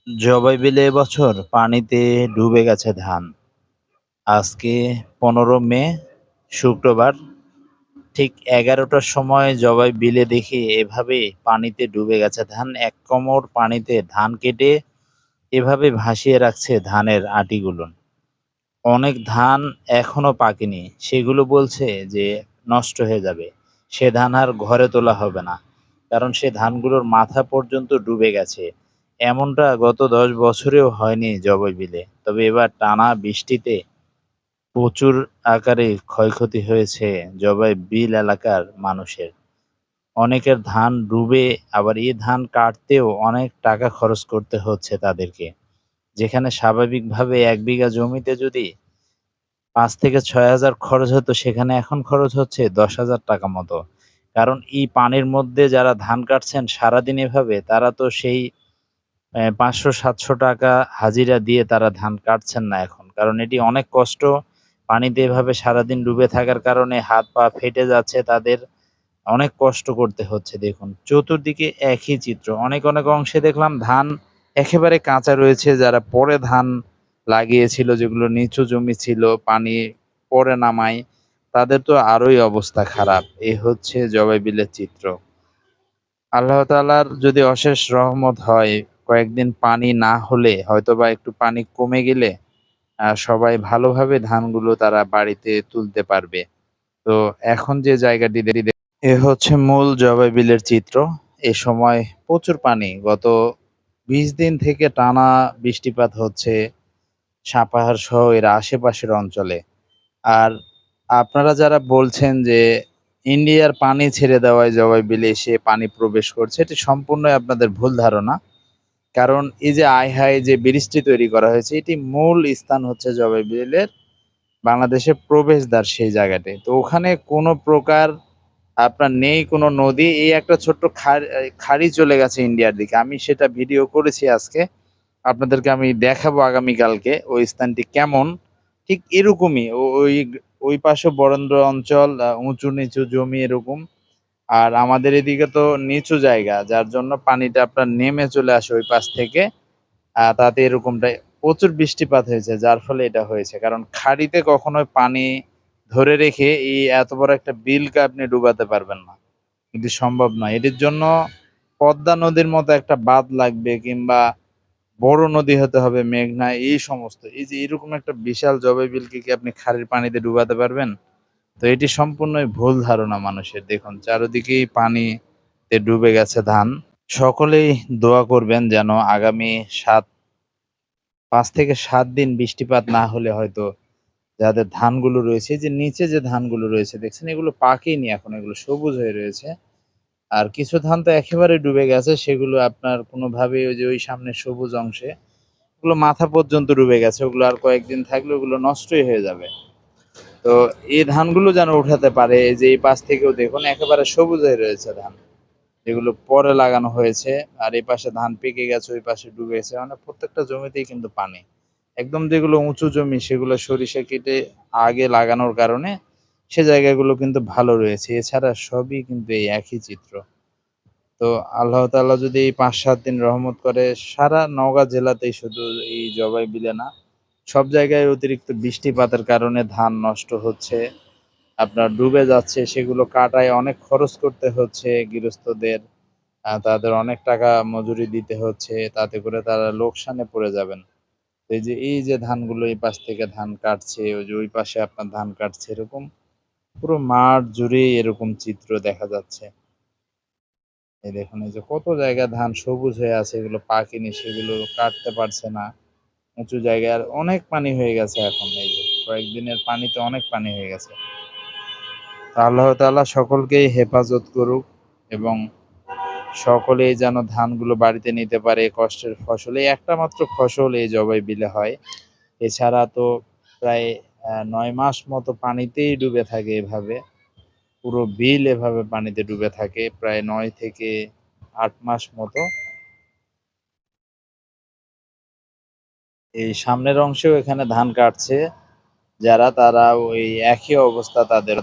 জবাই বিলে এবছর পানিতে ডুবে গেছে ধান। আজকে ১৫ মে, শুক্রবার। ঠিক ১১টার সময় জবাই বিলে দেখি এভাবে পানিতে ডুবে গেছে ধান। এক কোমর পানিতে ধান কেটে এভাবে ভাসিয়ে রাখছে ধানের আটিগুলো। অনেক ধান এখনো পাকেনি। সেগুলো বলছে যে নষ্ট হয়ে যাবে। সে ধান আর ঘরে তোলা হবে না। কারণ সে ধানগুলোর মাথা পর্যন্ত ডুবে গেছে। এমনটা গত ১০ বছরেও হয়নি জবাই বিলে। তবে এবার টানা বৃষ্টিতে প্রচুর আকারে ক্ষয়ক্ষতি হয়েছে জবাই বিল এলাকার মানুষের। অনেকের ধান ডুবে, আবার এই ধান কাটতেও অনেক টাকা খরচ করতে হচ্ছে তাদেরকে। যেখানে স্বাভাবিকভাবে ১ বিঘা জমিতে যদি ৫ থেকে ৬,০০০ খরচ হতো, সেখানে এখন খরচ হচ্ছে ১০,০০০ টাকা মতো। কারণ এই পানির মধ্যে যারা ধান কাটছেন সারাদিন এভাবে, তারা তো সেই ৫০০-৭০০ টাকা হাজিরা দিয়ে তারা ধান কাটছেন না এখন। কারণ এটি অনেক কষ্ট। পানিতে এভাবে সারাদিন ডুবে থাকার কারণে হাত পা ফেটে যাচ্ছে তাদের। অনেক কষ্ট করতে হচ্ছে দেখুন। চতুর্দিকে একই চিত্র। অনেক অংশে দেখলাম ধান একেবারে কাঁচা রয়েছে। যারা পরে ধান লাগিয়েছিল, যেগুলো নিচু জমি ছিল, পানি পরে নামায়, তাদের তো আরোই অবস্থা খারাপ। এ হচ্ছে জবাই বিলের চিত্র। আল্লাহ তাআলার যদি অশেষ রহমত হয়, কয়েকদিন পানি না হলে, হয়তোবা একটু পানি কমে গেলে সবাই ভালোভাবে ধানগুলো তারা বাড়িতে তুলতে পারবে। তো এখন যে জায়গাটি এ হচ্ছে মূল জবাই বিলের চিত্র। এ সময় প্রচুর পানি। গত ২০ দিন থেকে টানা বৃষ্টিপাত হচ্ছে সাপাহার সহ এর আশেপাশের অঞ্চলে। আর আপনারা যারা বলছেন যে ইন্ডিয়ার পানি ছেড়ে দেওয়ায় জবাই বিলে এসে পানি প্রবেশ করছে, এটি সম্পূর্ণই আপনাদের ভুল ধারণা। কারণ এই যে আইহায় যে ব্রিজটি তৈরি করা হয়েছে, এটি মূল স্থান হচ্ছে জবাই বিলের বাংলাদেশের প্রবেশদ্বার সেই জায়গাটায়। তো ওখানে কোনো প্রকার আপনার নেই কোনো নদী। এই একটা ছোট্ট খাড়ি চলে গেছে ইন্ডিয়ার দিকে। আমি সেটা ভিডিও করেছি আজকে। আপনাদেরকে আমি দেখাবো আগামীকালকে ওই স্থানটি কেমন। ঠিক এরকমই ওই পাশে বরেন্দ্র অঞ্চল, উঁচু নিচু জমি এরকম। আর আমাদের এদিকে তো নিচু জায়গা, যার জন্য পানিটা আপনার নেমে চলে আসে ওই পাশ থেকে। তাতে এরকমটাই প্রচুর বৃষ্টিপাত হয়েছে, যার ফলে এটা হয়েছে। কারণ খাড়িতে কখনোই পানি ধরে রেখে এই এত বড় একটা বিলকে আপনি ডুবাতে পারবেন না। এটি সম্ভব নয়। এটির জন্য পদ্মা নদীর মতো একটা বাঁধ লাগবে, কিংবা বড় নদী হতে হবে, মেঘনা, এই সমস্ত। এই যে এরকম একটা বিশাল জবাই বিলকে কি আপনি খাড়ির পানিতে ডুবাতে পারবেন? তো এটি সম্পূর্ণই ভুল ধারণা মানুষের। দেখুন চারদিকেই পানিতে ডুবে গেছে ধান। সকলেই দোয়া করবেন যেন আগামী ৫ থেকে ৭ দিন বৃষ্টিপাত না হলে হয়তো যাদের ধানগুলো রয়েছে, যে নিচে যে ধানগুলো রয়েছে দেখছেন, এগুলো পাকেনি এখন, এগুলো সবুজ হয়ে রয়েছে। আর কিছু ধান তো একেবারে ডুবে গেছে, সেগুলো আপনার কোনোভাবেই ওই যে ওই সামনে সবুজ অংশে, ওগুলো মাথা পর্যন্ত ডুবে গেছে। ওগুলো আর কয়েকদিন থাকলে ওগুলো নষ্টই হয়ে যাবে। তো এই ধানগুলো যেন উঠাতে পারে। এই যে এই পাশ থেকেও দেখুন একেবারে সবুজ হয়ে রয়েছে ধান, যেগুলো পরে লাগানো হয়েছে। আর এই পাশে ধান পেকে গেছে, ওই পাশে ডুবে গেছে। মানে প্রত্যেকটা জমিতেই কিন্তু পানি। একদম যেগুলো উঁচু জমি, সেগুলো সরিষা কেটে আগে লাগানোর কারণে সে জায়গাগুলো কিন্তু ভালো রয়েছে। এছাড়া সবই কিন্তু এই একই চিত্র। তো আল্লাহ তাআলা যদি এই ৫-৭ দিন রহমত করে, সারা নওগাঁ জেলাতেই, শুধু এই জবাই বিলে না, সব জায়গায় অতিরিক্ত বৃষ্টিপাতের কারণে ধান নষ্ট হচ্ছে, আপনার ডুবে যাচ্ছে। সেগুলো কাটায় অনেক খরচ করতে হচ্ছে গৃহস্থদের। তাদের অনেক টাকা মজুরি দিতে হচ্ছে। তাতে করে তারা লোকসানে পড়ে যাবেন। এই যে ধানগুলো এই পাশ থেকে ধান কাটছে, ওই যে ওই পাশে আপনার ধান কাটছে, এরকম পুরো মাঠ জুড়েই এরকম চিত্র দেখা যাচ্ছে। এই দেখুন, এই যে কত জায়গায় ধান সবুজ হয়ে আছে, এগুলো পাকেনি, সেগুলো কাটতে পারছে না। উঁচু জায়গায় আর অনেক পানি হয়ে গেছে এখন। এই যে কয়েকদিনের পানিতে অনেক পানি হয়ে গেছে। তো আল্লাহ তাআলা সকলকেই হেফাজত করুক, এবং সকলেই যেন ধানগুলো বাড়িতে নিতে পারে। কষ্টের ফসল, এই একটা মাত্র ফসল এই জবাই বিলে হয়। এছাড়া তো প্রায় ৯ মাস মতো পানিতেই ডুবে থাকে এভাবে। পুরো বিল এভাবে পানিতে ডুবে থাকে প্রায় ৯ থেকে ৮ মাস মতো। এই সামনের অংশেও এখানে ধান কাটছে যারা, তারা ওই একই অবস্থা তাদের।